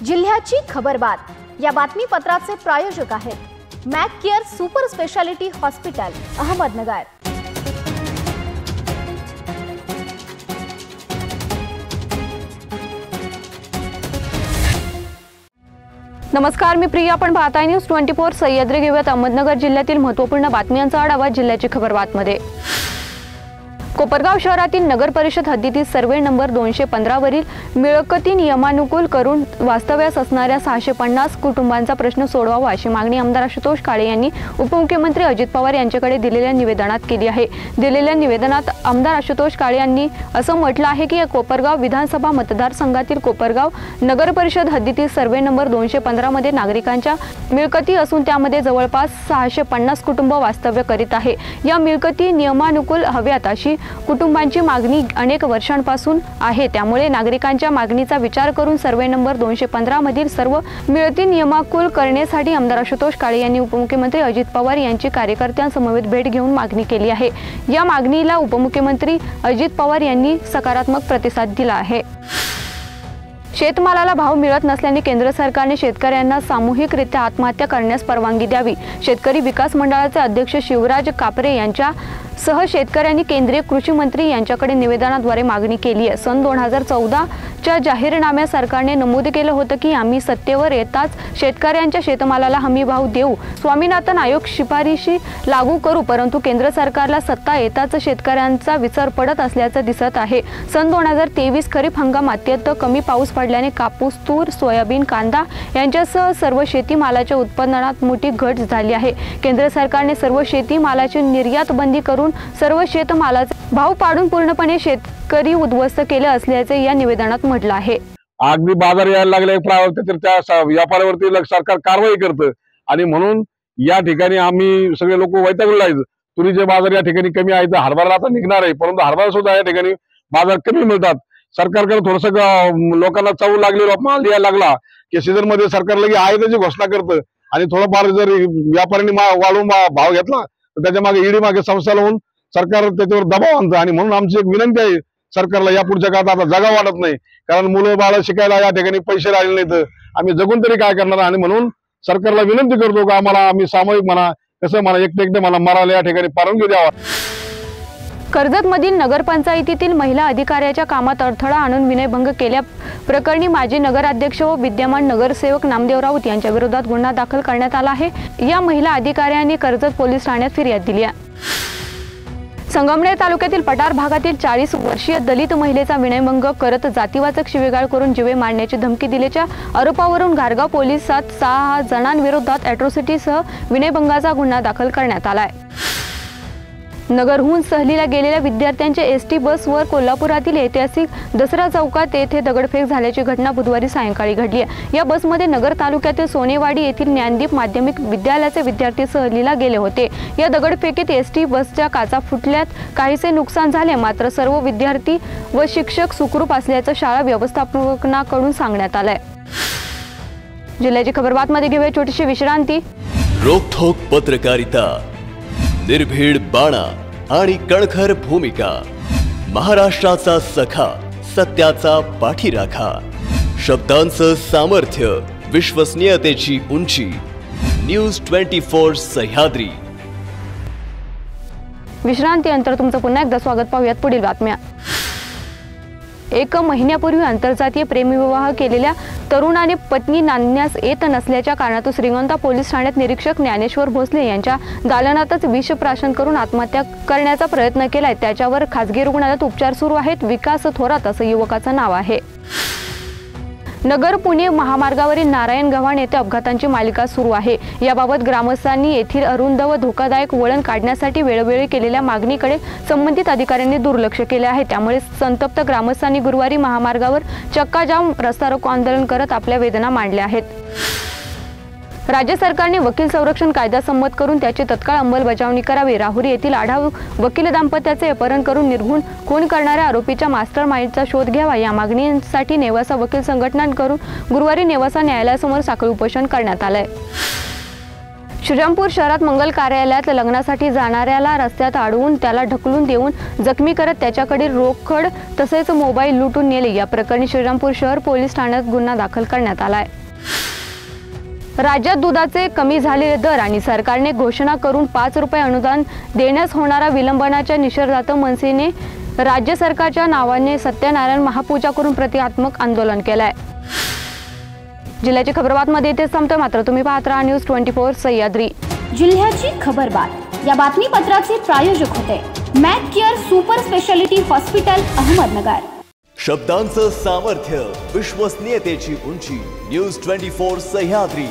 जिल्ह्याची खबरबात या बातमीपत्राचे प्रायोजक आहेत Mac care super speciality hospital Ahmednagar. नमस्कार, मी प्रिया। आपण पाहताय न्यूज 24 सह्याद्री। घेऊयात अहमदनगर जिल्ह्यातील महत्त्वपूर्ण बातम्यांचा आढावा जिल्ह्याची खबरबातमध्ये। कोपरगाव शहरातील नगर परिषद हद्दीतील सर्वे नंबर 215 वरील मिळकती नियमानुकूल करून वास्तव्यास असणाऱ्या 650 कुटुंबांचा प्रश्न सोडवावा अशी मागणी आमदार आशुतोष काळे यांनी उपमुख्यमंत्री अजित पवार यांच्याकडे दिलेल्या निवेदनात केली आहे। दिलेल्या निवेदनात आमदार आशुतोष काळे यांनी असं म्हटलं आहे की कोपरगाव विधानसभा मतदारसंघातील कोपरगाव नगर परिषद हद्दीतील सर्वे नंबर 215 मध्ये नागरिकांच्या मिळकती असून त्यामध्ये जवळपास 650 कुटुंब वास्तव्य करीत आहे। या मिळकती नियमानुकूल हव्यात अशी कुटुंबांची मागणी अनेक वर्षांपासून आहे। त्यामुळे नागरिकांच्या मागणीचा विचार करून सर्वे नंबर 215 मधील सर्व मिळकती नियमानुकूल करण्यासाठी आमदार आशुतोष काळे यांनी उपमुख्यमंत्री अजित पवार यांची कार्यकर्त्यांसमवेत भेट घेऊन मागणी केली आहे। या मागणीला उपमुख्यमंत्री अजित पवार यांनी सकारात्मक प्रतिसाद दिला आहे। शेतमालाला भाव मिळत नसल्याने केंद्र सरकारने शेतकऱ्यांना सामूहिकरित्या आत्महत्या करण्यास परवानगी द्यावी। शेतकरी विकास मंडळाचे अध्यक्ष शिवराज कापरे यांच्या सह शेतकऱ्यांनी केंद्रीय कृषी मंत्री यांच्याकडे निवेदनाद्वारे मागणी केली आहे। सन 2014 च्या जाहीरनाम्यात सरकारने नमूद केलं होतं की आम्ही सत्तेवर येताच शेतकऱ्यांच्या शेतमालाला हमी भाव देऊ, स्वामीनाथन आयोग शिफारशी लागू करू, परंतु केंद्र सरकारला सत्ता येताच शेतकऱ्यांचा विसर पडत असल्याचं दिसत आहे। सन 2023 खरीप हंगाम अत्यंत कमी पाऊस पडल्याने कापूस, तूर, सोयाबीन, कांदा यांच्यासह सर्व शेतीमालाच्या उत्पादनात मोठी घट झाली आहे। केंद्र सरकारने सर्व शेतीमालाची निर्यात बंदी करून सर्व शेतमालाचे भाव पाडून पूर्णपणे शेतकरी उद्ध्वस्त केले असल्याचे या निवेदनात म्हटलं आहे। अगदी बाजार यायला लागले तर त्या व्यापाऱ्यावरती सरकार कारवाई करतं आणि म्हणून या ठिकाणी आम्ही सगळे लोक वैतागलेले आहेत। तुरीचे बाजार या ठिकाणी कमी आहेत, हरभरा आता निघणार आहे, परंतु हरभरा सुद्धा या ठिकाणी बाजार कमी मिळतात। सरकारकडे थोडंसं लोकांना चावू लागलेला माल द्यायला लागला की सीझन मध्ये सरकार लगे आयातीची घोषणा करतं आणि थोडंफार जर व्यापाऱ्यांनी वाढवून भाव घेतला तर त्याच्या मागे ईडी मागे संस्था लावून सरकार त्याच्यावर दबाव आणतं। आणि म्हणून आमची एक विनंती आहे सरकारला, या पुढच्या काळात आता जगा वाटत नाही, कारण मुलं बाळ शिकायला या ठिकाणी पैसे राहिले नाही तर आम्ही जगून तरी काय करणार। आणि म्हणून सरकारला विनंती करतो की आम्हाला आम्ही सामूहिक म्हणा कसं म्हणा एकटे म्हणा मराला या ठिकाणी परवानगी द्यावा। कर्जतमधील नगरपंचायतीतील महिला अधिकाऱ्याच्या कामात अडथळा आणून विनयभंग केल्या प्रकरणी माजी नगराध्यक्ष व विद्यमान नगरसेवक नामदेव राऊत यांच्या विरोधात गुन्हा दाखल करण्यात आला आहे। या महिला अधिकाऱ्यांनी कर्जत पोलीस ठाण्यात फिर्याद दिली आहे। संगमनेर तालुक्यातील पठार भागातील 40 वर्षीय दलित महिलेचा विनयभंग करत जातीवाचक शिवीगाळ करून जीवे मारण्याची धमकी दिल्याच्या आरोपावरून घारगाव पोलिसात 6 जणांविरोधात अॅट्रॉसिटीसह विनयभंगाचा गुन्हा दाखल करण्यात आला आहे। नगरहून सहलीला गेलेल्या विद्यार्थ्यांच्या एसटी बसवर कोल्हापुरातील ऐतिहासिक दसरा चौकात येथे दगडफेक झाल्याची घटना बुधवारी सायंकाळी घडली आहे। या बसमध्ये नगर तालुक्यातील सोनेवाडी येथील ज्ञानदीप माध्यमिक विद्यालयाचे विद्यार्थी सहलीला गेले होते। या दगडफेकीत एसटी बसच्या काचा फुटल्यात काहीसे नुकसान झाले, मात्र सर्व विद्यार्थी व शिक्षक सुखरूप असल्याचं शाळा व्यवस्थापनाकडून सांगण्यात आलंय। जिल्ह्याची खबरबातमध्ये घेऊया छोटीशी विश्रांती। रोखोक पत्रकारिता, निर्भीड बाणा आणि कणखर भूमिका, महाराष्ट्राचा सखा, सत्याचा पाठीराखा, शब्दांचं सामर्थ्य, विश्वसनीयतेची उंची, न्यूज 24 सह्याद्री। विश्रांतीनंतर तुमचं पुन्हा एकदा स्वागत। पाहूयात पुढील बातम्या। 1 महिन्यापूर्वी आंतरजातीय प्रेमविवाह केलेल्या तरुणाने पत्नी नांदण्यास येत नसल्याच्या कारणातून श्रीगोंदा पोलीस ठाण्यात निरीक्षक ज्ञानेश्वर भोसले यांच्या दालनातच विषप्राशन करून आत्महत्या करण्याचा प्रयत्न केलाय। त्याच्यावर खासगी रुग्णालयात उपचार सुरू आहेत। विकास थोरात असं युवकाचं नाव आहे। नगर पुणे महामार्गावरील नारायण गव्हाण येथे अपघातांची मालिका सुरू आहे। याबाबत ग्रामस्थांनी येथील अरुंद व धोकादायक वळण काढण्यासाठी वेळोवेळी केलेल्या मागणीकडे संबंधित अधिकाऱ्यांनी दुर्लक्ष केले आहे। त्यामुळे संतप्त ग्रामस्थांनी गुरुवारी महामार्गावर चक्काजाम रस्ता रोको आंदोलन करत आपल्या वेदना मांडल्या आहेत। राज्य सरकारने वकील संरक्षण कायदा संमत करून त्याची तत्काळ अंमलबजावणी करावी। राहुरी येथील आढाव वकील दाम्पत्याचे अपहरण करून निर्घुण खून करणाऱ्या आरोपीच्या मास्टर माइंडचा शोध घ्यावा या मागणीसाठी नेवासा वकील संघटनांकडून गुरुवारी नेवासा न्यायालयासमोर साखळी उपोषण करण्यात आले। श्रीरामपूर शहरात मंगल कार्यालयात लग्नासाठी जाणाऱ्याला रस्त्यात अडवून त्याला ढकलून देऊन जखमी करत त्याच्याकडील रोकड तसेच मोबाईल लुटून नेले। या प्रकरणी श्रीरामपूर शहर पोलीस ठाण्यात गुन्हा दाखल करण्यात आलाय। राज्यात दुधाचे कमी झालेले दर आणि सरकारने घोषणा करून 5 रुपये अनुदान देण्यास होणारा विलंबनाच्या निषेधार्थ मनसेने राज्य सरकारच्या नावाने सत्यनारायण महापूजा करून प्रतिकात्मक आंदोलन केलंय। जिल्ह्याची खबरबातमध्ये इथेच थांबतोय, मात्र तुम्ही पाहत राहा न्यूज 24 सह्याद्री। जिल्ह्याची खबरबात या बातमीपत्राचे प्रायोजक होते Mac care super speciality hospital Ahmednagar. शब्दांचं सामर्थ्य, विश्वसनीयतेची उंची, न्यूज 24 सह्याद्री।